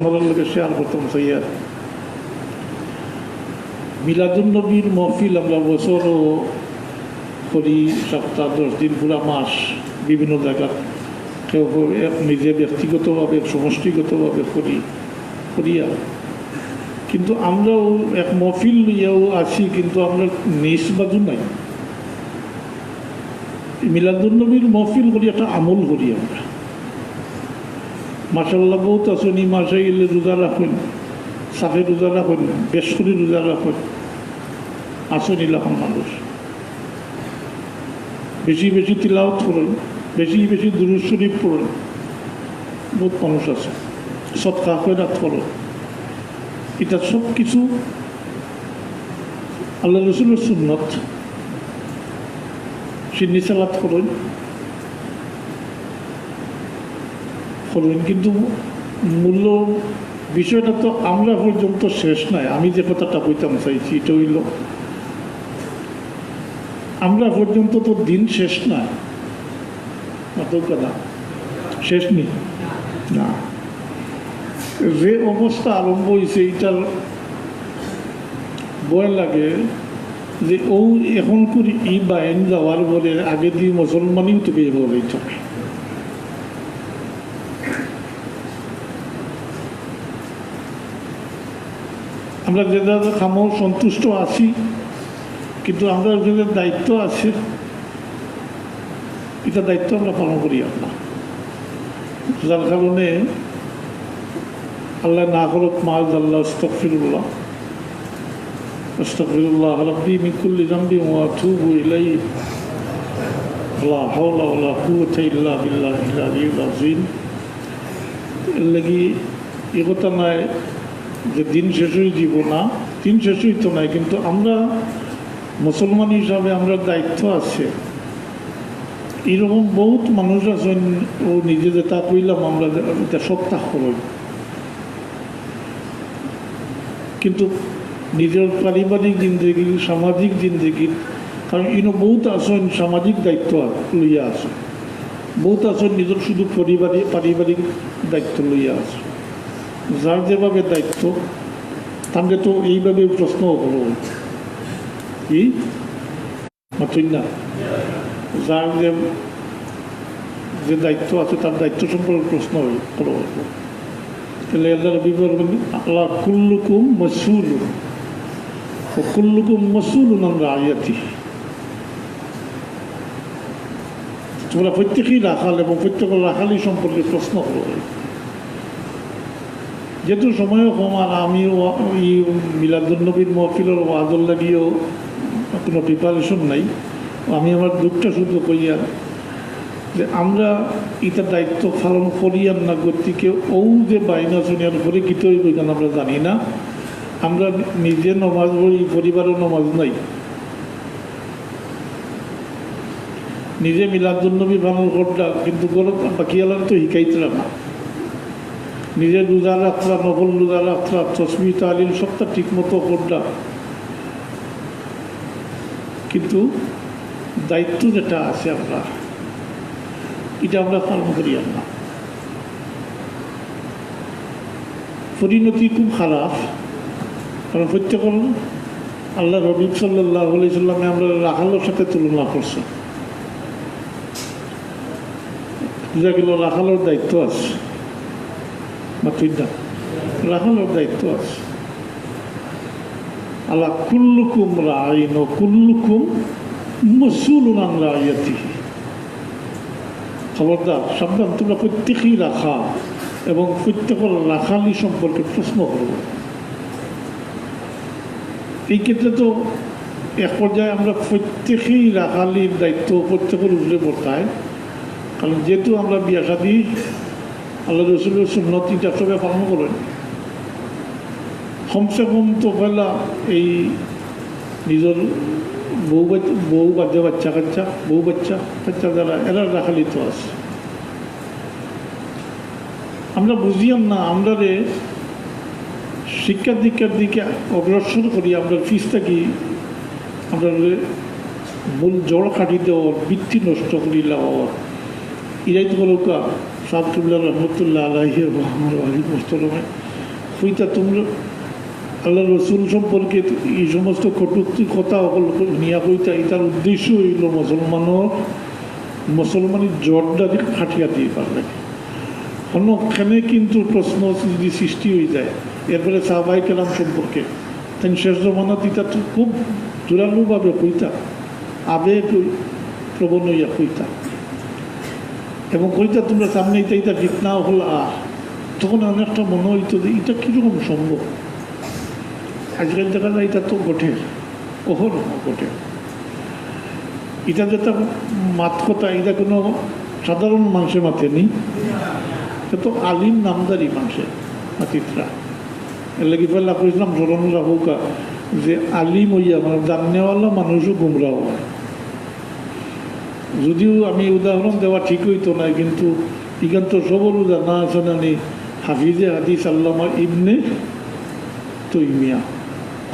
লোকে শেয়ার করতাম সৈয়াদ মিলাদুন্নবীর মহফিল আমরা বছরও করি, সপ্তাহ 10 দিন পুরা মাস বিভিন্ন জায়গা, কেউ নিজে ব্যক্তিগতভাবে সমষ্টিগতভাবে করিয়া, কিন্তু আমরাও এক মহফিল লইয়াও আছি, কিন্তু আমরা নিজ বাজু নাই। মিলাদুন্নবীর মহফিল করি, একটা আমল করি আমরা। মাশাল্লাহ বহুত আসনি, মাসে গেলে রোজা রাখুন, সাফে রোজা রাখুন, বেশ করে রোজা রাখুন, আসনি লাখন মানুষ। বেশি বেশি তিলাওয়াত করুন, বেশি বেশি দুরূদ শরীফ পড়ুন, বহুত মানুষ আছে। সদকা খয়রাত করুন, এটা সব কিছু আল্লাহ রসুলের সুন্নত। সিন্নি সালাত করুন, কিন্তু মূল্য বিষয়টা তো আমরা পর্যন্ত শেষ নাই। আমি যে কথাটা কইতাম চাইছি এটা হইল, আমরা পর্যন্ত তো দিন শেষ নাই, কথা শেষ নেই না। যে অবস্থা আরম্ভ হয়েছে এটার ভয় লাগে যে ও এখন করি ই বাইন যাওয়ার পরে আগে দিয়ে মুসলমানই তো বের হয়ে থাকে। আমরা যে যাদের খামো সন্তুষ্ট আছি, কিন্তু আমরা যে দায়িত্ব আছে, এটা দায়িত্ব আমরা পালন করি না। যার কারণে আল্লাহ না করুক মাল আল্লাহ আস্তাগফিরুল্লাহ আস্তাগফিরুল্লাহ রাব্বি মিন কুল্লি যামবি ওয়া আতুবু ইলাইহি লা হাওলা ওয়ালা কুওয়াতা ইল্লা বিল্লাহিল আলিয়্যিল আযীম। এর লাগি এ কথা নয় যে দিন শেষ হয়ে যাব না, দিন শেষ হইতো নাই, কিন্তু আমরা মুসলমান হিসাবে আমরা দায়িত্ব আছে। এরকম বহুত মানুষ আছেন ও নিজে যেটা কইলাম আমরা এটা সপ্তাহ করব, কিন্তু নিজের পারিবারিক জিন্দগি, সামাজিক জিন্দগি, কারণ ইনো বহুত আছেন সামাজিক দায়িত্ব লইয়া আছে, বহুত আছেন নিজের শুধু পারিবারিক দায়িত্ব লইয়া আছে। যার যেভাবে দায়িত্ব, তাহলে তো এইভাবে প্রশ্ন হলো কি মাতুই না, যার যে দায়িত্ব আছে তার দায়িত্ব সম্পর্কে প্রশ্ন হলো। তাহলে আল্লাহ নবী বলবেন আল্লাহ কুল্লুকুম মাসউলুন ওয়া কুল্লুকুম মাসউলুন আন রাইয়াতিহি। তোমরা প্রত্যেকেই রাখাল এবং প্রত্যেকের রাখালি সম্পর্কে প্রশ্ন হলো। যেহেতু সময়ও কম, আর আমিও এই মিলাদুন্নবীর মহফিলের ওয়াজল লাগিয়েও কোনো প্রিপারেশন নাই। আমি আমার দুঃখটা শুধু কইয়া যে আমরা এটা দায়িত্ব পালন করি আর না গতিকে ও যে বাইনা শুনিয়ার উপরে কী তৈরি কেন আমরা জানি না। আমরা নিজে নমাজ পড়ি, পরিবারের নমাজ নাই, নিজে মিলাদুন্নবী পালন করলাম, কিন্তু বাকি আলাদা তো শিখাইছিলাম না। নিজের রোজা রাখলা, নফল রোজা রাখলা, তসবিহ তাহলিল সবটা ঠিক মতো করলাম, কিন্তু দায়িত্ব যেটা আছে আমরা এটা আমরা পালন করি না। পরিণতি খুব খারাপ, কারণ প্রত্যেকের আল্লাহ হাবিব সাল্লাল্লাহু আলাইহি সাল্লামে আমরা রাখালের সাথে তুলনা করছি। বুঝা গেল রাখালের দায়িত্ব আছে, রাখালের দায়িত্ব আছে। আল্লাহ কুল্লুকুম রাইন ওয়া কুল্লুকুম মাসউলুন আন রাইয়াতিহি। খবরদার, সাবধান, তোমরা প্রত্যেকেই রাখা এবং প্রত্যেকের রাখালি সম্পর্কে প্রশ্ন করব। এই ক্ষেত্রে তো এক পর্যায়ে আমরা প্রত্যেকেই রাখালির দায়িত্ব প্রত্যেকের উপরে বর্তায়, কারণ যেহেতু আমরা বিয়া শাদী আল্লাহ রসুলের সুন্নত এটা সবাই পালন করেন। কমসে কম তো পয়লা এই নিজের বউ বাচ্চা বাচ্চা যারা এরা রাখালি তো আছে। আমরা বুঝিয়াম না, আমরা শিক্ষা দীক্ষার দিকে অগ্রসর করি, আমরা ফিসটা কি আমরা মূল জড় কাটি দেওয়ার, বৃত্তি নষ্ট করি লাওয়ার, এরাই তো হলো সাদ কিবলা রহমতুল্লাহ আলাইহি ওয়া আলী মোস্তফা হইতা তোমরা আল্লাহ রসুল সম্পর্কে এই সমস্ত কটূক্তি কথা নিয়া হইতা এটার উদ্দেশ্য হইল মুসলমানের জোরদারি খাটিয়া দিয়ে পারবে অন্যখানে কিন্তু প্রশ্ন যদি সৃষ্টি হয়ে যায় এরপরে সাহাবায়ে কেরাম সম্পর্কে তাই শেষ জমানাত এটা তো খুব জোরালোভাবে কইতা আবেগ প্রবণ হইয়া কইতা এবং কইতা তোমরা সামনে এটা ফিতনা হল তখন অনেকটা মনে হইতো যে এটা কীরকম সম্ভব আজকাল দেখা যায় এটা তো ঘটে অহরহ ঘটে এটা যেটা মাত কথা এটা কোনো সাধারণ মানুষের মাথে নেই এটা তো আলিম নামদারি মানুষের মাতিতরা এর লাগি ফেলা করেছিলাম স্মরণ রাখুকা যে আলিম হইয়া মানে জাননেওয়ালা মানুষও গুমরা হয় যদিও আমি উদাহরণ দেওয়া ঠিক হইতো না কিন্তু এখান তো সবরও জানা আছে না নি হাফিজে হাদিস আল্লামা ইবনে তৈমিয়া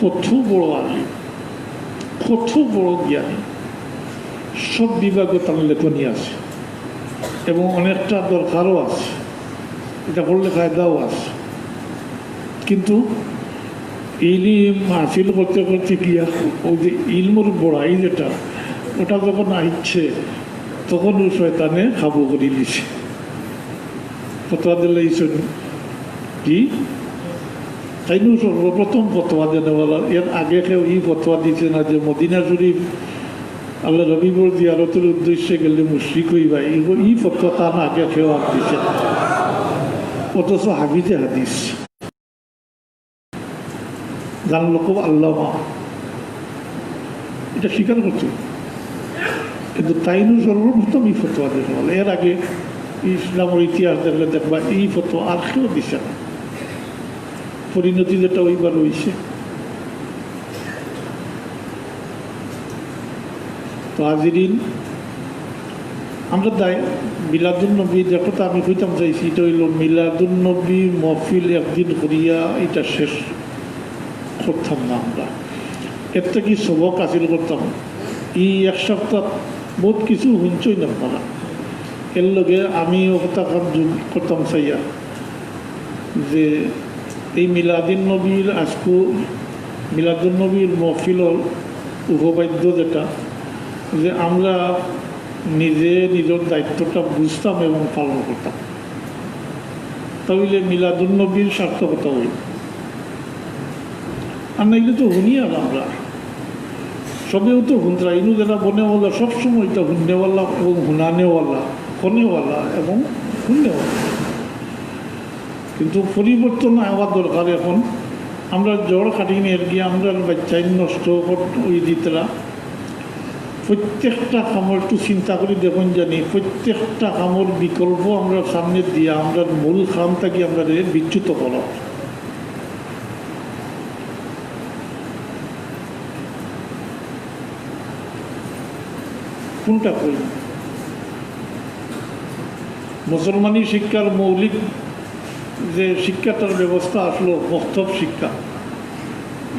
কত বড় আলিম কত বড় জ্ঞানী সব বিভাগে তার লেখনী আছে এবং অনেকটা দরকারও আছে এটা করলে ফায়দাও আছে কিন্তু ইলম হাসিল করতে করতে গিয়া ওই যে ইলমর বড়াই যেটা ওটা যখন আইচ্ছে তখন ও শয়তানে খাবো করে দিছে ফতোয়া দিলে কি তাই সর্বপ্রথম ফতোয়া দেওয়ালা এর আগে কেউ এই ফতোয়া দিচ্ছে না যে মদিনা শরীফ আল্লাহ রবিবর জিয়ারতের উদ্দেশ্যে গেলে মুশরিক হইবা এই ফতোয়া তার আগে কেউ আর দিচ্ছে অথচ হাফিজে হাদিস জানলো খুব আল্লামা এটা স্বীকার করছে কিন্তু তাইনও সর্বপ্রথম এই ফতোয়া দিতে বলে এর আগে ইসলামের ইতিহাস দেখলে দেখবা এই ফতোয়া আর কেউ দিছে না পরিণতি যেটা ওইবার হয়েছে তো হাজিরিন আমরা মিলাদুন্নবী যেটা আমি কইতাম চাইছি এটা হইল মিলাদুন্নবী মহফিল একদিন করিয়া এটা শেষ করতাম না আমরা এর থেকে সবক হাসিল করতাম এই এক সপ্তাহ বহুত কিছু শুনছই না আপনারা এর লগে আমি কথা করতাম চাইয়া যে এই মিলাদুন্নবীর আজকু মিলাদুন্নবীর মহফিলর উপবাদ্য যেটা যে আমরা নিজে নিজের দায়িত্বটা বুঝতাম এবং পালন করতাম তাহলে মিলাদুন্নবীর সার্থকতা হইল আর না এগুলো তো শুনি আর আমরা সবেও তো শুনতরা ইনু যারা বনেওয়ালা সবসময় এটা শুননেওয়ালা এবং শুনানেওয়ালা শোনেওয়ালা এবং শুননেওয়ালা কিন্তু পরিবর্তন হওয়ার দরকার এখন আমরা জ্বর কাটি নিয়ে গিয়ে আমরা বাচ্চাই নষ্ট ওই দিতরা প্রত্যেকটা কামর একটু চিন্তা করে দেখুন জানি প্রত্যেকটা কামর বিকল্প আমরা সামনে দিয়ে আমরা মূল কামটাকে আমরা বিচ্যুত করা কোনটা করি মুসলমানি শিক্ষার মৌলিক যে শিক্ষাটার ব্যবস্থা আসলো মক্তব শিক্ষা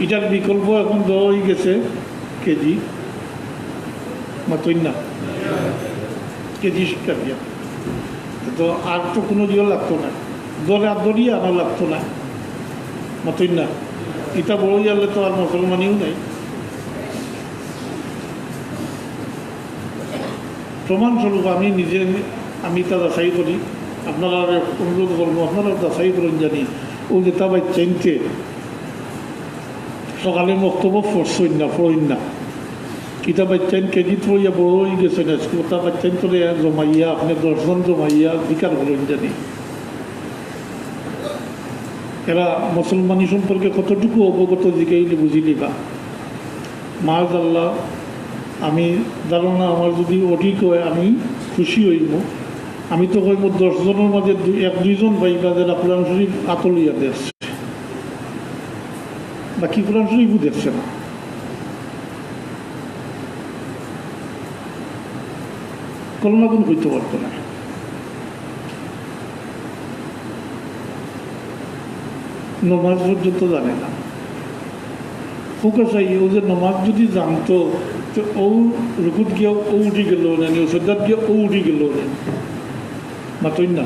এটার বিকল্প এখন দেওয়া হয়ে গেছে কেজি মাতই না কেজি শিক্ষা দিয়া তো আর তো কোনো দিও লাগতো না দরিয়ে আনা লাগতো না মাতই না এটা বড় গেলে তো আর মুসলমানিও নাই প্রমাণস্বরূপ আমি নিজে আমি তা যাচাই করি আপনারা অনুরোধ করবো আপনারা যাচাই করেন জানি ও যে তা চেনতে সকালে বক্তব্য পড়ছই না কিতা বাচ্চাইন কেজি থইয়া বড় হয়ে গেছে না তা বাচ্চাইন তোলে জমাইয়া আপনি দর্শন জমাইয়া বিকার করেন জানি এরা মুসলমানি সম্পর্কে কতটুকু অবগত জিগাইলে বুঝিলি বা মাজ আল্লাহ আমি ধারণা আমার যদি অধিক হয় আমি খুশি হইব আমি তো কইব 10 জনের মাঝে 1-2 ভাইবা যারা কোরআন শরীফ আতলিয়া দেখছে বাকি কোরআন শরীফও দেখছে না কলমাগুন কইতে পারতো না নমাজ পর্যন্ত জানে না ওকে চাই ও যে নমাজ যদি জানতো তো ও রুকুত গিয়ে ও উঠি গেল না সজ্জাত গিয়ে ও উঠি গেল না মাতই না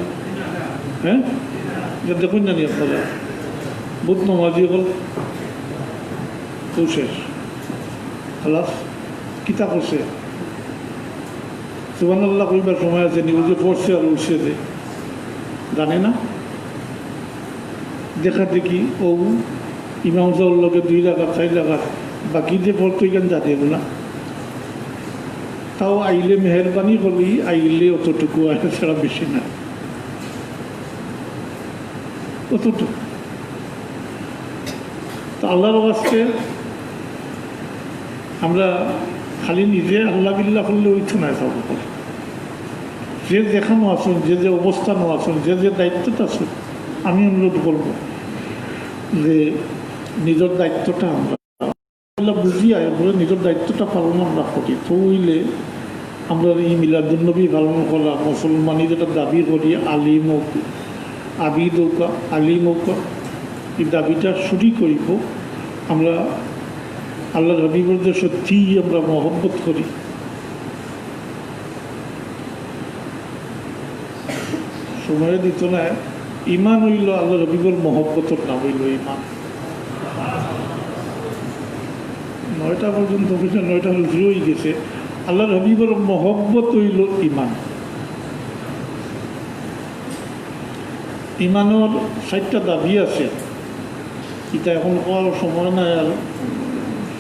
হ্যাঁ দেখুন জানি আপনারা বহুত নমাজি হল তো শেষ খালাস কিতা করছে সুবহানাল্লাহ কইবার সময় আছে নিউজে পড়ছে আর উঠছে যে জানে না দেখা দেখি ও ইমাম সাহেবের লোকে 2 রাকাত 4 রাকাত বাকি যে পড়তো এখানে জানে না তাও আইলে মেহরবানি করলি আইলে অতটুকু আইলে ছাড়া বেশি না অতটুকু তো আল্লাহর কাছে আমরা খালি নিজে আল্লাহ বিল্লাহ করলে ওইতো না সব যে যেখানে আসুন যে অবস্থানও আসুন যে দায়িত্বটা আসুন আমি অনুরোধ করব যে নিজের দায়িত্বটা আমরা বুঝি বলে নিজের দায়িত্বটা পালন আমরা করি তো হইলে আমরা এই মিলাদুন্নবী পালন করা মুসলমানি যেটা দাবি করি আলিম হোক আবিদ হোক আলিম হোক এই দাবিটা শুরু করিব আমরা আল্লাহ হাবিবের যে সত্যিই আমরা মহব্বত করি সময় দিত না ইমান হইল আল্লাহ হাবিবের মহব্বতের নাম হইল ইমান 9টা পর্যন্ত 9টা হল শুরু হয়ে গেছে আল্লাহর হাবিবের মহব্বত হইল ইমান ইমানের 4টা দাবি আছে এটা এখন কোয়ার সময় নাই আর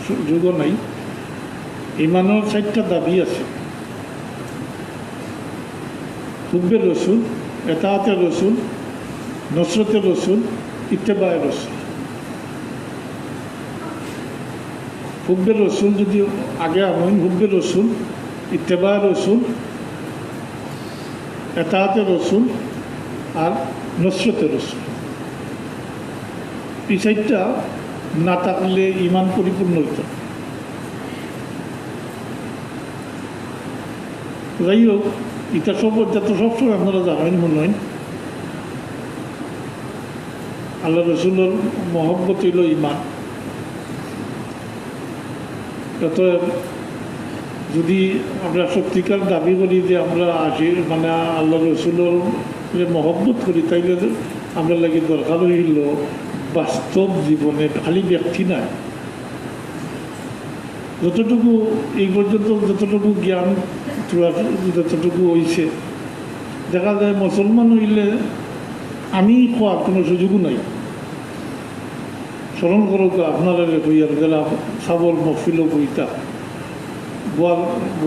সুযোগ নাই ইমানের 4টা দাবি আছে হুব্বে রসুল এতাআতে রসুল নসরতে রসুল ইত্তেবায়ে রসুল হুব্বে রসুল যদি আগে আনেন হুব্বে রসুল ইত্তেবায়ে রসুল এতাআতে রসুল আর নসরতে রসুল এই 4টা না থাকলে ইমান পরিপূর্ণ হইত যাই হোক এটা যত সবসময় আপনারা জানেন মনে হয় আল্লাহ রসুলের মহব্বত হইল ইমান অতএব যদি আমরা সত্যিকার দাবি করি যে আমরা আসি মানে আল্লাহ রসুলের যে মহব্বত করি তাইলে আমরা লাগে দরকার হইল বাস্তব জীবনে খালি ব্যক্তি নাই যতটুকু এই পর্যন্ত যতটুকু জ্ঞান যতটুকু হয়েছে দেখা যায় মুসলমান হইলে আমি খোয়ার কোনো সুযোগও নাই স্মরণ করো আপনারা হইয়ার যারা সাবল মফিল বইতা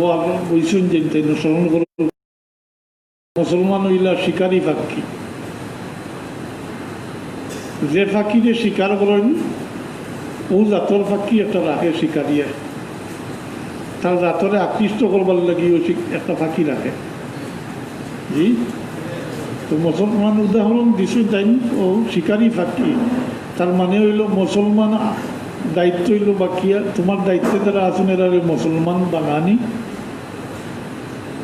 বোয়ার বইসুন যেন তাই স্মরণ করো মুসলমান হইলা শিকারী ফাঁকি যে ফাঁকিরে শিকার করেন ও জাতর ফাঁকি একটা রাখে শিকারিয়া তার জাতরে আকৃষ্ট করবার লাগি ও একটা ফাঁকি রাখে জি তো মুসলমান উদাহরণ দিছো তাই ও শিকারী ফাঁকি তার মানে হইল মুসলমান দায়িত্ব হইল বাকিয়া তোমার দায়িত্বে যারা আছেন এরা মুসলমান বাঙানি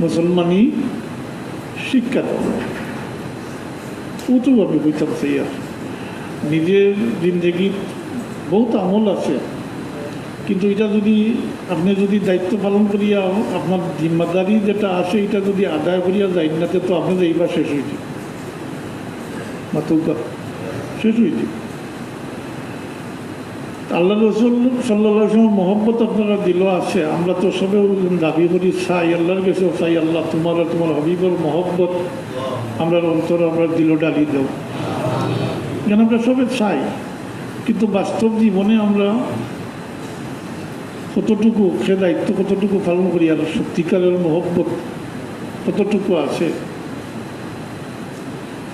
মুসলমানই শিক্ষা দাও ও তো আমি বইতাম সেই আর নিজের জিন্দগির বহুত আমল আছে কিন্তু এটা যদি আপনি যদি দায়িত্ব পালন করিয়া আপনার জিম্মাদারি যেটা আছে এটা যদি আদায় করিয়া যাই না তো আপনি এইবার শেষ হয়েছে মাতুকা শেষ হয়েছে আল্লাহ রসুল সাল্লাল্লাহু আলাইহি ওয়াসাল্লাম মহব্বত আপনারা দিল আছে আমরা তো সবে দাবি করি চাই আল্লাহর কাছেও চাই আল্লাহ তোমার তোমার হাবিবের মহব্বত আমরা অন্তর আমরা দিল ডালি দেও যেন আমরা সবে চাই কিন্তু বাস্তব জীবনে আমরা কতটুকু সে দায়িত্ব কতটুকু পালন করি আর সত্যিকারের মহব্বত কতটুকু আছে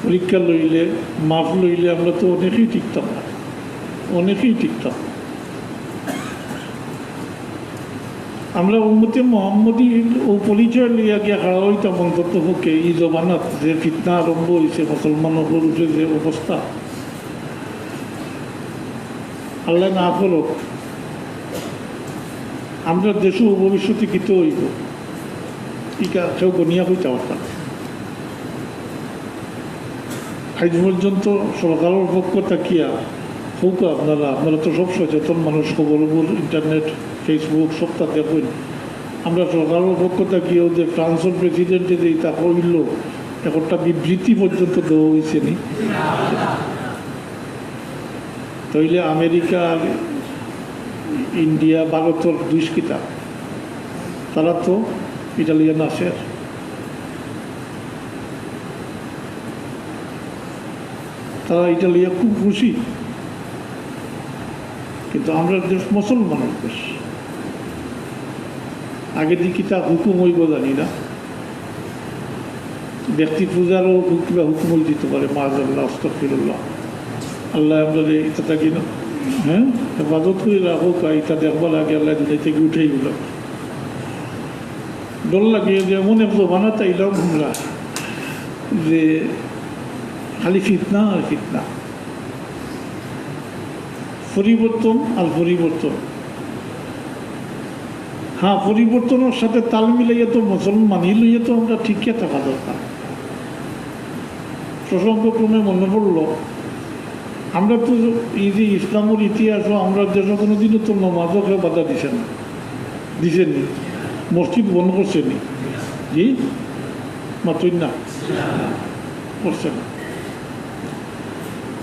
পরীক্ষা লইলে মাফ লইলে আমরা তো অনেকেই টিকতাম না অনেকেই টিকতাম আমরা উম্মতে মোহাম্মদী ও পরিচয় লইয়া গিয়া খাড়া হইতাম অন্তত পক্ষে এই জমানাত যে ফিতনা আরম্ভ হয়েছে মুসলমানের উপরে যে অবস্থা আল্লাহ না করুক আমরা দেশও ভবিষ্যতে কীত হইব ইকা কেউ গনিয়া হইতে পারতাম আজ পর্যন্ত সরকারের পক্ষ থাকিয়া হোক আপনারা তো সব সচেতন মানুষ খবর ইন্টারনেট ফেসবুক সবটা দেখুন আমরা সরকারের পক্ষ থাকিয়েও যে ফ্রান্সের প্রেসিডেন্টে যে তা হইল একটা বিবৃতি পর্যন্ত দেওয়া হয়েছে নি তাইলে আমেরিকা আর ইন্ডিয়া ভারতের দুইশ কিতাব তারা তো ইটালিয়ান আছে তারা ইটালিয়া খুব খুশি কিন্তু আমরা দেশ মুসলমানের দেশ আগে দিয়ে কিতাব হুকুম হইব জানি না ব্যক্তি পূজারও কিংবা হুকুম দিতে পারে মাআযাল্লাহ আস্তাগফিরুল্লাহ আল্লাহ আমরা এটা থাকি না হ্যাঁ হেফাজত করে রাখো এটা দেখবার লাগে আল্লাহ দুনিয়া থেকে উঠেই গেল ডর লাগে যে এমন এক জমানা তাইলাম আমরা যে খালি ফিতনা আর ফিতনা পরিবর্তন আর পরিবর্তন হ্যাঁ পরিবর্তনের সাথে তাল মিলাইয়া তো মুসলমানই লইয়া তো আমরা ঠিকই থাকা দরকার প্রসঙ্গক্রমে মনে পড়ল আমরা তো এই যে ইসলামের ইতিহাসও আমরা দেশে কোনোদিনও তো নমাজও কেউ বাধা দিছেনি মসজিদ বন্ধ করছেনি জি মাত্রই না করছে না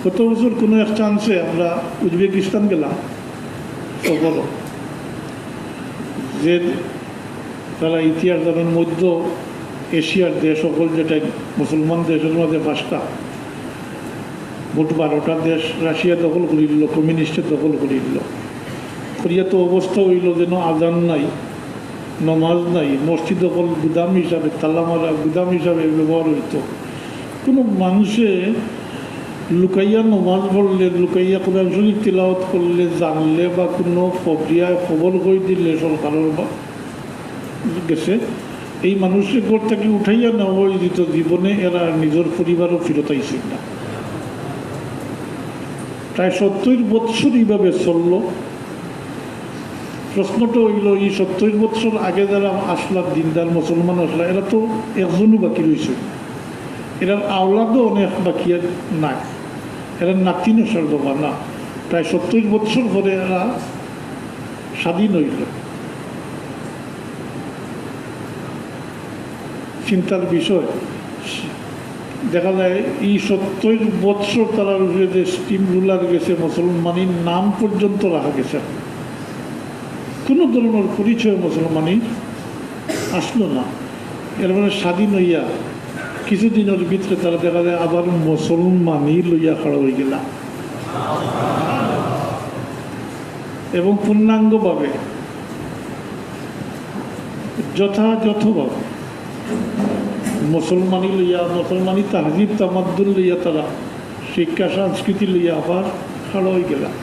গত বছর কোনো এক চান্সে আমরা উজবেকিস্তান গেলাম সফর যে তারা ইতিহাস জানার মধ্য এশিয়ার দেশ সকল যেটা মুসলমান দেশের মধ্যে 5টা মোট 12টা দেশ রাশিয়া দখল করে দিল কমিউনিস্টের দখল করে দিল কোরিয়া তো অবস্থা হইল যেন আজান নাই নমাজ নাই মসজিদ দখল গুদাম হিসাবে তালামারা গুদাম হিসাবে ব্যবহার হইত কোনো মানুষে লুকাইয়া নমাজ পড়লে লুকাইয়া কোরআন শরীফ তিলাওয়াত করলে জানলে বা কোনো খবর করে দিলে সরকারের গেছে এই মানুষের ঘর থেকে উঠাইয়া নেওয়া দিত জীবনে এরা নিজের পরিবারও ফিরত আইছিল না প্রায় 70 বৎসর এইভাবে চলল প্রশ্নটা হইল এই 70 বৎসর আগে যারা আসলা দিনদার মুসলমান আসলা এরা তো একজনও বাকি রয়েছে এরার আওলাদও অনেক বাকি নাই এরা নাতিনও সর্ববা না প্রায় 70 বৎসর পরে এরা স্বাধীন হইল চিন্তার বিষয় দেখা যায় এই 70 বৎসর তারা যে স্টিম রুলার গেছে মুসলমানের নাম পর্যন্ত রাখা গেছে কোনো ধরনের পরিচয় মুসলমানের আসলো না এর মানে স্বাধীন হইয়া কিছুদিনের ভিতরে তারা দেখা যায় আবার মুসলমানই লইয়া খাড়া হয়ে গেলাম এবং পূর্ণাঙ্গভাবে যথাযথভাবে মুসলমানই লইয়া মুসলমানই তাহজিব তামাদ্দুল লইয়া তারা শিক্ষা সংস্কৃতি লইয়া আবার খাড়া হয়ে গেলাম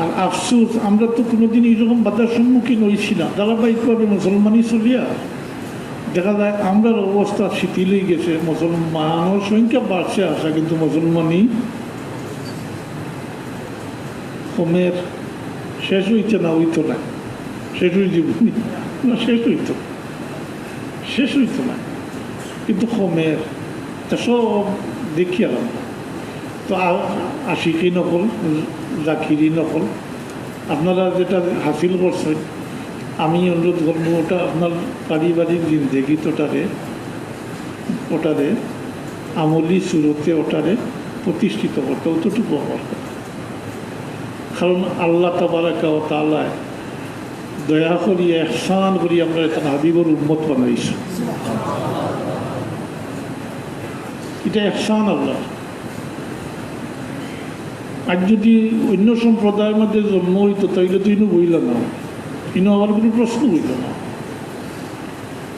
আর আফসোস আমরা তো কোনোদিন এইরকম বাধার সম্মুখীন হয়েছি না ধারাবাহিকভাবে মুসলমানই চলিয়া দেখা যায় আমরার অবস্থা শিথিল হয়ে গেছে মুসলমানের সংখ্যা বাড়ছে আসা কিন্তু মুসলমানই কমের শেষ হইতে না হইতো না শেষ হয়ে জীবনী না শেষ হইতো না কিন্তু কমের তা সব দেখি আর তো আশিকি নকল জাকিরি নকল আপনারা যেটা হাসিল করছেন আমি অনুরোধ করবো ওটা আপনার পারিবারিক জিন্দেগি ওটারে আমলি সুরতে ওটারে প্রতিষ্ঠিত করতে অতটুকু হওয়ার কথা কারণ আল্লাহ তাবারাকা ওয়া তাআলা দয়া করি ইহসান করি আমরা তার হাবিবর উম্মত বানাইছি এটা ইহসান আল্লাহ আর যদি অন্য সম্প্রদায়ের মধ্যে জন্ম হইতো তাইলে তো ইনু বইল না ইনু আমার কোনো প্রশ্ন হইল না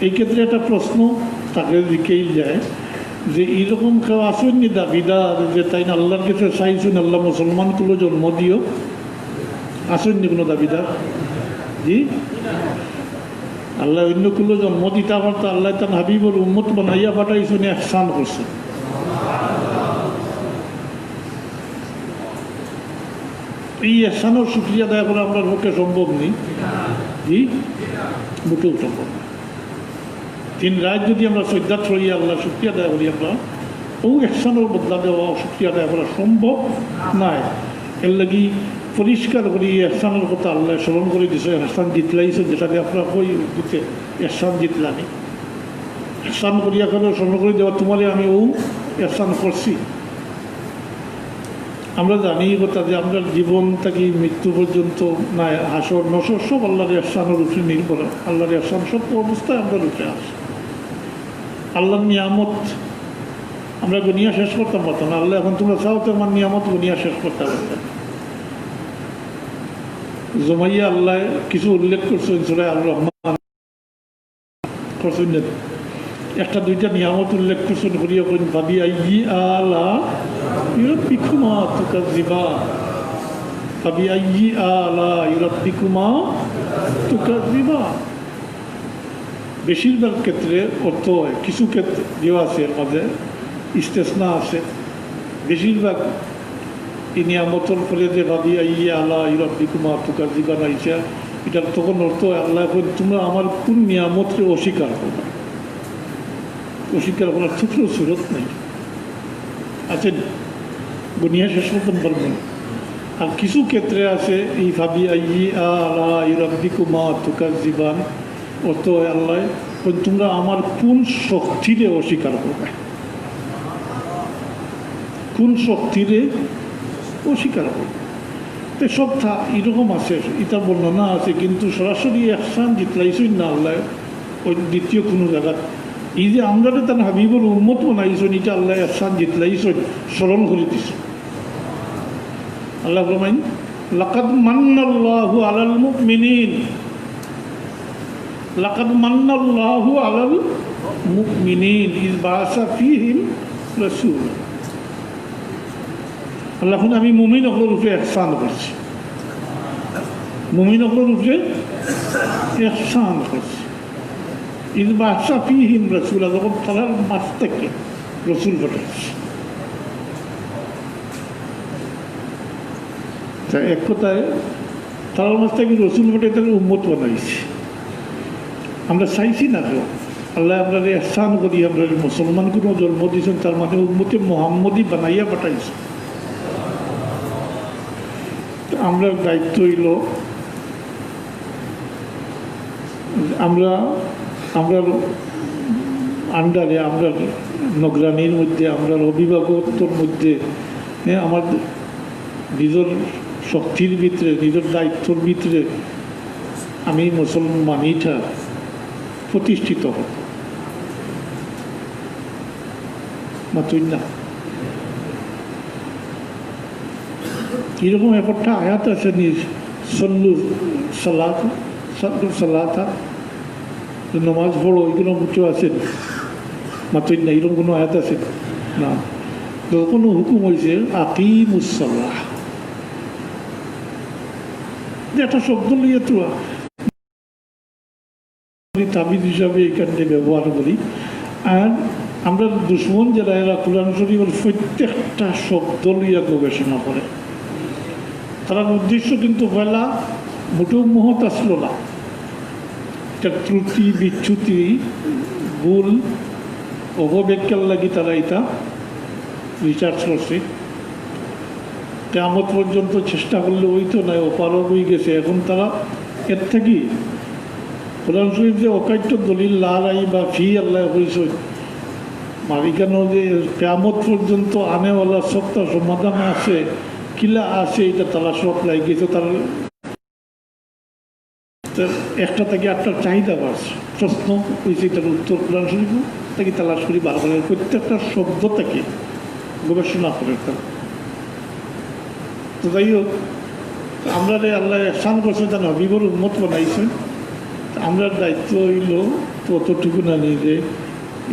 এই ক্ষেত্রে একটা প্রশ্ন তাকে দিকেই যায় যে এইরকম কেউ আসেননি দাবিদার যে তাই না আল্লাহর কাছে চাইছেন আল্লাহ মুসলমানগুলো জন্ম দিও আসেননি কোনো দাবিদার জি আল্লাহ অন্যগুলো জন্ম দিতে পারতো আল্লাহ তার হাবিবর উম্মত বানাইয়া পাঠাইছেন ইহসান করছে এই ইহসানের শুকরিয়া আদায় করা আপনার পক্ষে সম্ভব নেই জি মোটেও সম্ভব না দিন রাত যদি আমরা শ্রদ্ধা ছড়িয়ে আল্লাহ শুকরিয়া আদায় করি আমরা ও ইহসানের বদলা দেওয়া শুকরিয়া আদায় করা সম্ভব নয় এর লাগি পরিষ্কার করি ইহসানের কথা আল্লাহ স্মরণ করে দিছে ইহসান জিতলাইছে যেটাকে আপনারা কই দিতে ইহসান জিতলানি ইহসান করিয়া করে স্মরণ করে দেওয়া তোমারে আমি ও ইহসান করছি আমরা জানি কথা যে আমরা জীবন থেকে মৃত্যু পর্যন্ত না হাসর নসর সব আল্লাহর ইহসানের উপরে নির্ভর। আল্লাহর ইহসান সব অবস্থায় আমরা রূপে আসে। আল্লাহর নিয়ামত আমরা গুনিয়া শেষ করতাম পারতাম না। আল্লাহ এখন তোমরা চাও তো আমার নিয়ামত গুনিয়া শেষ করতে পারতাম। জমাইয়া আল্লাহ কিছু উল্লেখ করছেন সূরা আর রহমান করছেন, একটা দুইটা নিয়ামত উল্লেখ করছেন করিয়া করেন ভাবি আইয়ি আলা ইউরাব্বিকুমা তুকাজ্জিবান, ভাবি আইয়ি আলা ইউরাব্বিকুমা তুকাজ্জিবান। বেশিরভাগ ক্ষেত্রে অর্থ হয়, কিছু ক্ষেত্রে দেওয়া আছে এর মাঝে ইস্তেসনা আছে। বেশিরভাগ এই নিয়ামতর ফলে যে ভাবি আইয়ি আলা ইউরাব্বিকুমা তুকাজ্জিবান আইসা, এটার তখন অর্থ হয় আল্লাহ তোমরা আমার কোন নিয়ামতকে অস্বীকার করবে। অস্বীকার করার ছোট সুরত নেই, আছেন গুনিয়া শেষ করতে পারবেন। আর কিছু ক্ষেত্রে আছে এই ভাবি আইয়ি আলা ইউরাব্বিকুমা তুকাজ্জিবান অর্থ হয় আল্লাহ তোমরা আমার কোন শক্তিরে অস্বীকার করবে, কোন শক্তিরে অস্বীকার করবে। তো সব এরকম আছে, এটার বর্ণনা আছে, কিন্তু সরাসরি ইহসান জিতলাইছই না আল্লাহ ওই দ্বিতীয় কোনো জায়গা। এই যে আমরা তার হাবিবুর উম্মত বানাইছেন, এটা আল্লাহ ইহসান জিতলাইছই স্মরণ করে দিছ। আল্লাহ ফরমাইন লাকাদ মান্নাল্লাহু আলাল মুমিনিন, লাকাদ মান্নাল্লাহু আলাল মুমিনিন ইয বাআসা ফীহিম রাসূলা। আল্লাহ আমি মুমিন অকলের উপরে ইহসান করছি, মুমিন অকলের উপরে ইহসান করছি। ইয বাআসা ফীহিম রাসূলা, যখন তারার মাঝ থেকে রসুল পাঠাচ্ছি। এক কথায় তারার মাঝ থেকে রসুল পাঠিয়ে তাদের উম্মত বানাইছি। আমরা চাইছি না তো আল্লাহ আমরা ইহসান করি, আমরা মুসলমান কোনো জন্ম দিয়েছেন তার মানে উম্মতে মোহাম্মদী বানাইয়া পাঠাইছে। আমরা দায়িত্ব হইল আমরা আন্ডারে, আমরা নগরানির মধ্যে, আমরা অভিভাবকত্বর মধ্যে আমার নিজের শক্তির ভিতরে, নিজের দায়িত্বর ভিতরে আমি মুসলমানিটা প্রতিষ্ঠিত হব মাতুই না। এরকম একটা আয়াত আছে সল্লু সালাত, সল্লু সালাতা, নমাজ পড়ো, এগুলো কিছু আছে মাতুই না, এরকম কোনো আয়াত আছে না। কোনো হুকুম হয়েছে আকিমুসসালাহ, একটা শব্দ লইয়া তো তাবিজ হিসাবে এখানে ব্যবহার করি। আর আমরা দুশ্মন যারা এরা কোরআন শরীফের প্রত্যেকটা শব্দ লইয়া গবেষণা করে, তার উদ্দেশ্য কিন্তু পয়লা মোটেও মহৎ আসলো না, এটা ত্রুটি বিচ্যুতি ভুল অপব্যাখ্যার লাগি তারা এটা রিসার্চ করছে। কিয়ামত পর্যন্ত চেষ্টা করলে ওই তো নাই, অপারগ হয়ে গেছে। এখন তারা এর থেকে কোরআন শরীফ যে অকাট্য দলিল লাই বা ফি আল্লাহ হয়েছে মালিকানো যে কিয়ামত পর্যন্ত আনেওয়ালা সবটা সমাধান আছে কিলা আছে, এটা তারা সব লাই গেছে। তার একটা থেকে একটা চাহিদা বাড়ছে, প্রশ্ন হয়েছে, এটার উত্তর কোরআন শরীফ তাকে তালাশ করি বার করে প্রত্যেকটা শব্দ থেকে গবেষণা করে তারা। তো যাই হোক, আমরা আল্লাহ ইহসান করছে যেন হাবিবুর উম্মত বানাইছেন। আমরা দায়িত্ব হইল তো অতটুকু না নিয়ে যে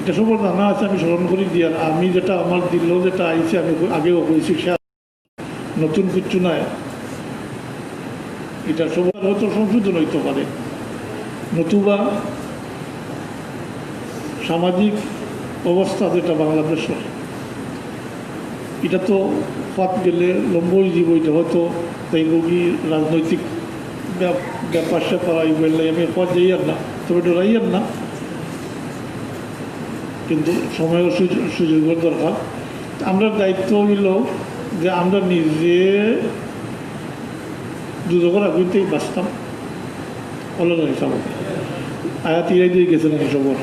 এটা সবার জানা আছে, আমি স্মরণ করি দিয়ে আমি যেটা আমার দিল যেটা আইছে আমি আগেও বলছি, সে নতুন কিছু নাই। এটা সবার হয়তো সংশোধন হইতে পারে, নতুবা সামাজিক অবস্থা যেটা বাংলাদেশের, এটা তো ফাত গেলে লম্বই জীব, এটা হয়তো তাই রোগী রাজনৈতিক ব্যাপার স্যাপার বললে আমি ফাত যাইয়ার না, তবে ডরাইয়ার না, কিন্তু সময়ের সুযোগের দরকার। আমরা দায়িত্ব হইল যে আমরা নিজে দুজকের আগুনতেই বাঁচতাম। বলো না হিসাব আয়াত ইরাই দিয়ে গেছে নাকি সবর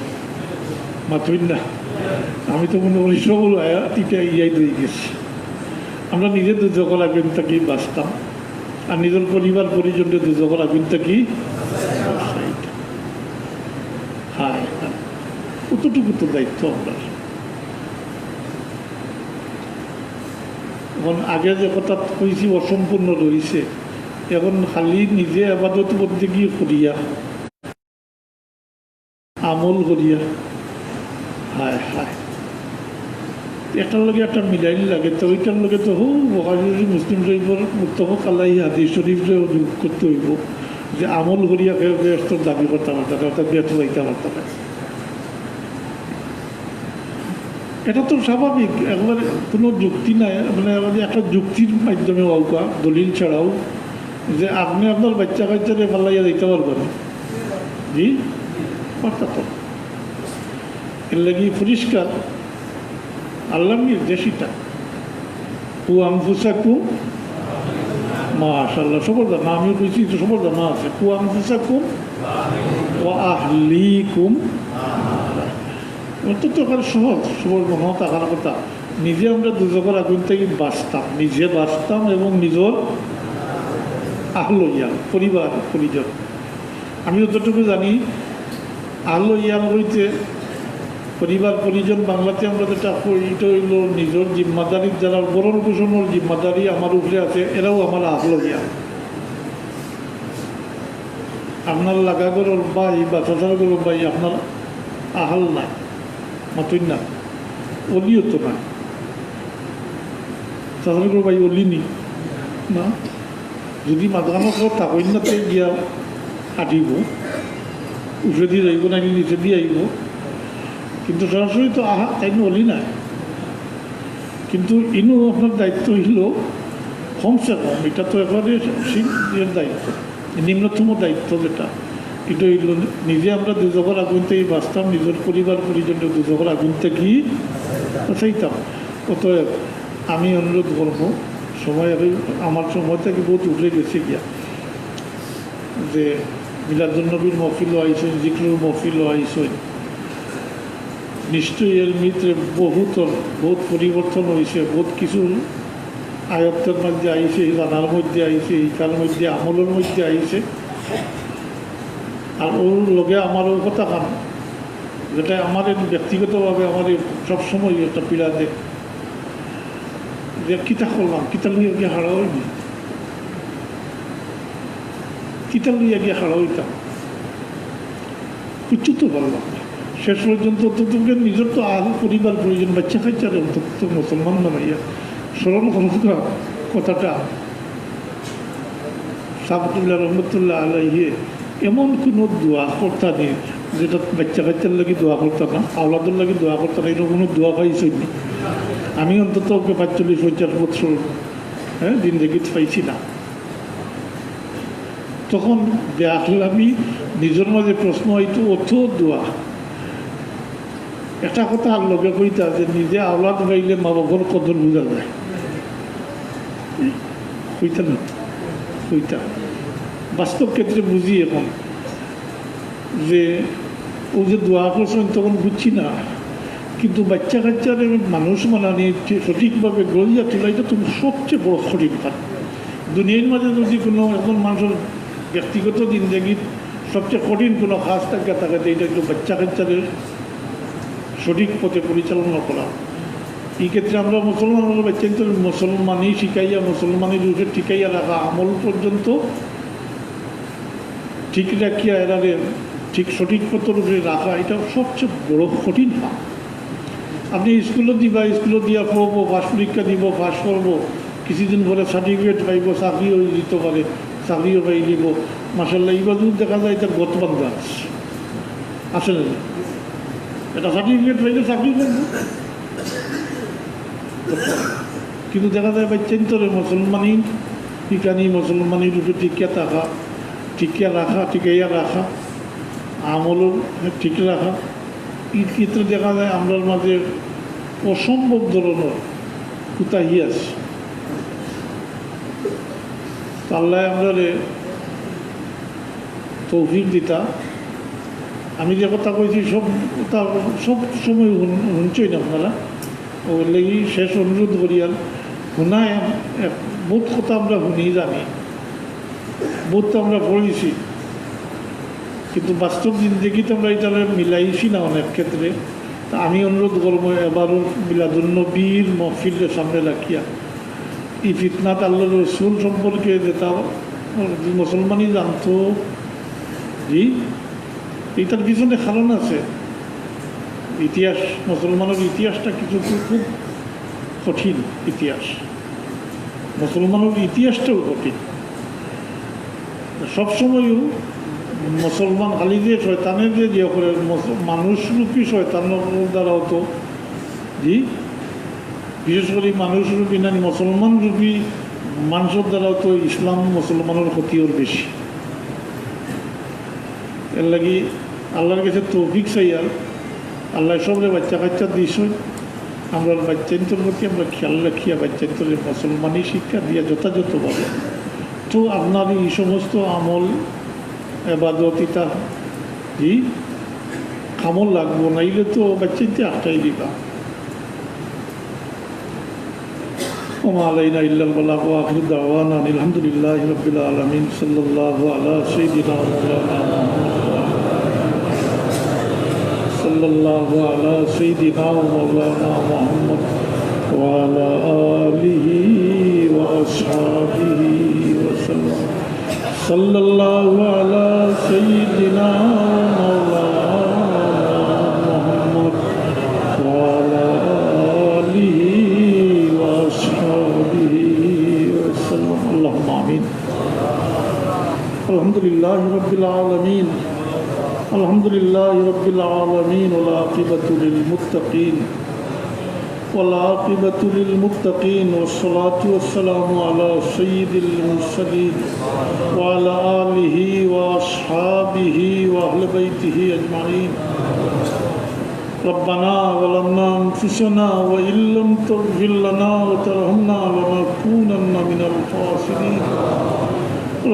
মাতুই না, আমি তো মনে করি সবর আয়াত ইটা ইরাই দিয়ে গেছি। আমরা নিজে দুজকর আগুন থাকি বাঁচতাম, আর নিজের পরিবার পরিজনের দুজকর আগুন থাকি হায় হায়, কতটুকু তো দায়িত্ব আমরা। এখন আগে যে কথা কইছি অসম্পূর্ণ রয়েছে, এখন খালি নিজে আবাদত করতে গিয়ে করিয়া আমল করিয়া হায় হায়, একটার লগে একটা মিলাইল লাগে, তো ওইটার লগে তো বোখারি মুসলিম শরীফের মুত্তাফাক আলাইহি হাদিস শরীফে যোগ করতে হইব যে আমল করিয়া কেউ ব্যস্ত দাবি করতে পারতাম, অর্থাৎ ব্যর্থ যাইতে পারতাম। এটা তো স্বাভাবিক, একবারে কোনো যুক্তি নাই, মানে একটা যুক্তির মাধ্যমে হওয়া দলিল ছাড়াও যে আপনি আপনার বাচ্চা কাচ্চারে পাল্লাইয়া দিতে পারবেন, জি পারতা তো। এর লাগি পরিষ্কার আল্লাহ নির্দেশিতা কু আনফুসাকুম, মাশাআল্লাহ সবার জানা, আমিও কইছি তো সবার জানা আছে, কু আনফুসাকুম ওয়া আহলিকুম। অত্যন্ত এখানে সহজ, সবার মনে থাকার কথা। নিজে আমরা দুজকের আগুন থেকে বাঁচতাম, নিজে বাঁচতাম এবং নিজের আহল ইয়াল পরিবার পরিজন। আমি যতটুকু জানি আহল ইয়াল হইতে পরিবার পরিজন বাংলাতে আমরা যেটা এটা হইল নিজের জিম্মাদারির, যারা বরণ পোষণের জিম্মাদারি আমার উপরে আছে, এরাও আমার আহল ইয়াল। আপনার লাগাগরের ভাই বা চাচাগরের ভাই আপনার আহাল নাই, মাতুই না, অলিও তো না, চাচাগরের ভাই অলি নি না। যদি মাঝখানো তাকইনাতে গিয়া আটিব, উঠে দিয়ে যাইব নাকি নিচে দিয়ে আইব, কিন্তু সরাসরি তো আহা তাই অলি নাই। কিন্তু ইনু আপনার দায়িত্ব হইল কমসে কম, এটা তো একেবারে এর দায়িত্ব, নিম্নতম দায়িত্ব যেটা, এটা হইল নিজে আমরা দুজকের আগুন থেকে বাঁচতাম, নিজের পরিবার পরিজনের দুজকের আগুন থেকে চাইতাম। অতএব আমি অনুরোধ করবো, সময় আমার সময় থেকে বহুত উঠে গেছে গিয়া, যে মিলাদুন্নবীর মহফিলও আইসেন, জিকরুল মহফিলও আইসেন, নিশ্চয়ই এর ভিতরে বহুত পরিবর্তন হয়েছে, বহুত কিছু আয়ত্তের মধ্যে আইছে, জানার মধ্যে আইছে, ইকার মধ্যে আমলের মধ্যে আইছে। আর ওর লগে আমারও কথা খান, যেটা আমার ব্যক্তিগতভাবে আমার সবসময় একটা পীড়া দেয়, যে কিতা করলাম, কিতা লইয়া গিয়ে হারা হইনি, কিতা লইয়া গিয়ে হারা হইতাম, কিচ্ছু তো পারলাম না। শেষ পর্যন্ত তোকে নিজের তো পরিবার প্রয়োজন, বাচ্চা কাচ্চারে অন্তত মুসলমান বানাইয়া স্মরণ করা কথাটা সাবতুল্লাহ রহমতুল্লাহ আলাইহি এমন কোনো দোয়া করতা নেই যেটা বাচ্চা কাচ্চার লাগে দোয়া করতাম না, আওলাদের লাগে দোয়া করতাম না, এরকম কোনো দোয়া পাইছি নি আমি, অন্তত ওকে 45-50 বছর জিন্দগিত পাইছি না। তখন দেখলাম আমি নিজের মাঝে প্রশ্ন হয়তো অত দোয়া, একটা কথা আর লগে কইতা যে নিজে আওলাদ পাইলে মা বাবার কদর বোঝা যায়, কইতা না কইতা বাস্তব ক্ষেত্রে বুঝি এখন, যে ও যে দোয়া করছেন তখন বুঝছি না, কিন্তু বাচ্চা কাচ্চার মানুষ মানানি সঠিকভাবে গড়িয়া তোলা, এটা তুমি সবচেয়ে বড় কঠিন কাজ দুনিয়ার মাঝে। যদি কোনো একজন মানুষের ব্যক্তিগত জিন্দগির সবচেয়ে কঠিন কোনো কাজ থাকে তাকে এটা একটু বাচ্চা কাচ্চাদের সঠিক পথে পরিচালনা করা। এই ক্ষেত্রে আমরা মুসলমান বাচ্চা মুসলমানই শিখাইয়া, মুসলমানের রূপে টিকাইয়া রাখা, আমল পর্যন্ত ঠিক রাখিয়া এরারে ঠিক সঠিক পথ রূপে রাখা, এটা সবচেয়ে বড় কঠিন কাজ। আপনি স্কুলে দিবা, স্কুলে দিয়া পড়বো, পাস পরীক্ষা দিব, পাস করবো, কিছুদিন পরে সার্টিফিকেট পাইব, চাকরি হয়ে দিতে পারে, চাকরিও পাই দিব, মাসাল্লাহ। এইবার যদি দেখা যায় এটা গতবান্ধা আছে না, এটা সার্টিফিকেট পাইলে চাকরি করবো, কিন্তু দেখা যায় বাচ্চান্তরে মুসলমানই টিকানি, মুসলমানি রূপে টিকিয়া থাকা, টিকিয়া রাখা, টিকাইয়া রাখা, আমলও ঠিক রাখা, এই ক্ষেত্রে দেখা যায় আমরার মাঝে অসম্ভব ধরনের কুতাহি আছে। আল্লাহ আমরা তৌফিক দিতা। আমি যে কথা কইছি সব কথা সব সময় শুনছই না আপনারা, ওর লেগে শেষ অনুরোধ করিয়াল শোনায় বহুত কথা আমরা শুনি জানি, বহুত আমরা পড়েছি, কিন্তু বাস্তব জিন্দগিতে আমরা এটা মিলাইছি না অনেক ক্ষেত্রে। তা আমি অনুরোধ করবো এবারও মিলাদুন্নবীর মহফিলের সামনে রাখিয়া এই ফিতনাত আল্লাহ রসুল সম্পর্কে যেটা মুসলমানই জানতো, জি এইটার পিছনে কারণ আছে। ইতিহাস, মুসলমানের ইতিহাসটা কিছু খুব কঠিন ইতিহাস, মুসলমানের ইতিহাসটাও কঠিন। সবসময়ও মুসলমান খালি যে শয়তানের যে করে মানুষরূপী শয়তানের দ্বারা হতো, জি বিশেষ করে মানুষরূপী না মুসলমান রূপী মানুষের দ্বারা হতো ইসলাম মুসলমানের ক্ষতিও বেশি। এর লাগি আল্লাহর কাছে তৌফিক চাইয়ার, আল্লাহ সবরে বাচ্চা কাচ্চা দিস, আমরা বাচ্চান্তর প্রতি আমরা খেয়াল রাখিয়া বাচ্চান্তরে মুসলমানই শিক্ষা দিয়া যথাযথভাবে তো আপনার এই সমস্ত আমল এবাদত ইতা জি কামল লাগবো, নাইলে তো বাচ্চাইতে আটকাই দিবা। وما علينا إلا البلاغ وآخر دعوانا أن الحمد لله رب العالمين صلى الله على سيدنا مولانا صلى الله على سيدنا ومولانا محمد وعلى آله وأصحابه وسلم صلى الله على سيدنا مولانا محمد وعلى آله وأصحابه وسلم اللهم آمين. الحمد لله رب العالمين الحمد لله رب العالمين والعاقبة للمتقين والصلاة والسلام على سيد المرسلين وعلى آله وأصحابه وأهل بيته أجمعين. ربنا ظلمنا أنفسنا وإن لم تغفر لنا وترحمنا لنكونن من الخاسرين.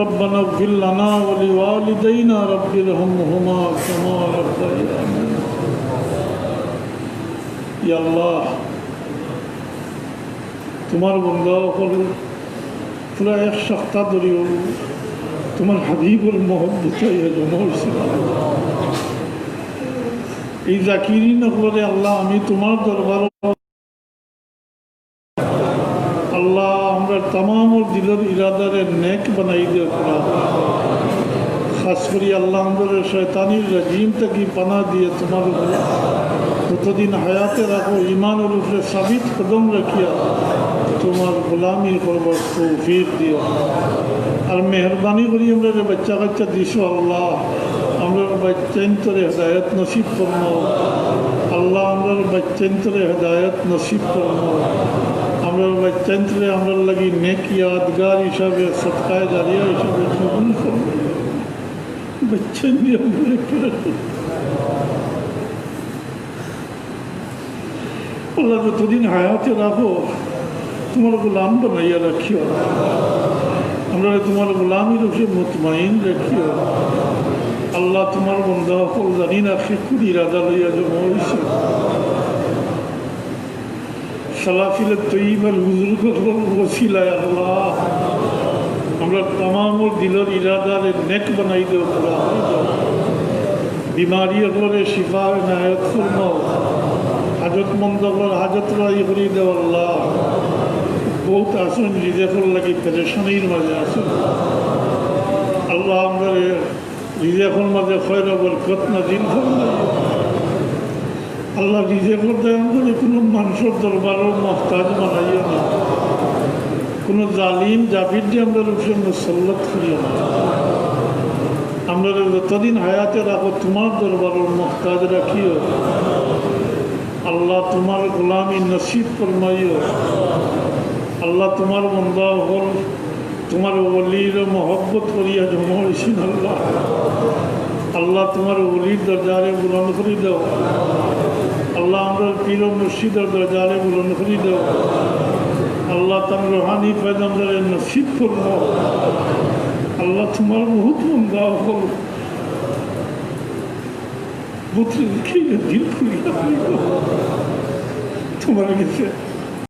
ربنا اغفر لنا ولوالدينا رب ارحمهما كما ربيانا. يا الله তোমার বন্ধা হল পুরা এক সপ্তাহ ধরেও তোমার হাবিবুল মহব্বত জমা হয়েছিল। এই জাকিরিন হলে আল্লাহ আমি তোমার দরবার আল্লাহ আমরা তাম দিলের ইরাদারে নেক বানাই দিয়ে খাস করি আল্লাহ আমাদের শয়তানির রাজিম থেকে পানা দিয়ে তোমার উপরে যতদিন হায়াতে রাখো ইমানের উপরে সাবিত কদম রাখিয়া তোমার গোলামি করবার তৌফিক দিও। আর মেহরবানি করি আমরা বাচ্চা কাচ্চা দিছো আল্লাহ আমরা বাচ্চান্তরে হেদায়ত নসিব করবো আল্লাহ আমরা বাচ্চান্তরে হেদায়ত নসিব করবো আমরা বাচ্চান্তরে আমরা লাগি নেক ইয়াদগার হিসাবে সৎকায় জারিয়া হিসাবে কবুল করবো। বাচ্চা নিয়ে আমরা আল্লাহ যতদিন হায়াতে রাখো তোমার গোলাম বানাইয়া রাখিও, আমরা তোমার গোলামির উপরে মুতমাইন রাখিও। আল্লাহ তোমার বন্ধা হল জানি না শিক্ষুর ইরাদা লইয়া জমা হয়েছে সালাফিলের তৈবার বুজুর্গ বসিলায় আল্লাহ আমরা তাম দিলের ইরাদারে নেক বানাই দেও, বিমারি হলে শিফা নায়ত ফুরমাও, হাজতমন্দ হল হাজত রাই করি দেও আল্লাহ। বহুত আসুন রিজেফর লাগি পেরেশানির মাঝে আসুন আল্লাহ আমরা রিজেফর মাঝে খয়রা বরকত নাজিল ফরমাই আল্লাহ। রিজেফর দেয় আমাদের কোনো মানুষের দরবারও মহতাজ বানাইও না, কোনো জালিম জাবির যে আমরা উপরে মুসল্লত করিও না। আমরা যতদিন হায়াতে রাখো তোমার দরবারের মহতাজ রাখিও আল্লাহ। তোমার গোলামি নসিব ফরমাইও আল্লাহ। তোমার বন্দা হল তোমার ওলির মহব্বত করিয়া জমা হয়েছেন আল্লাহ। আল্লাহ তোমার ওলির দরজারে বুলন্দ করি দাও আল্লাহ। আমরা পীর মুর্শিদের দরজারে বুলন্দ করি দাও আল্লাহ। তার রোহানি পয়গম্বরের নসিব করবো আল্লাহ। তোমার বহুত বন্দা হল বুথ দিল খুলিয়া তোমার কাছে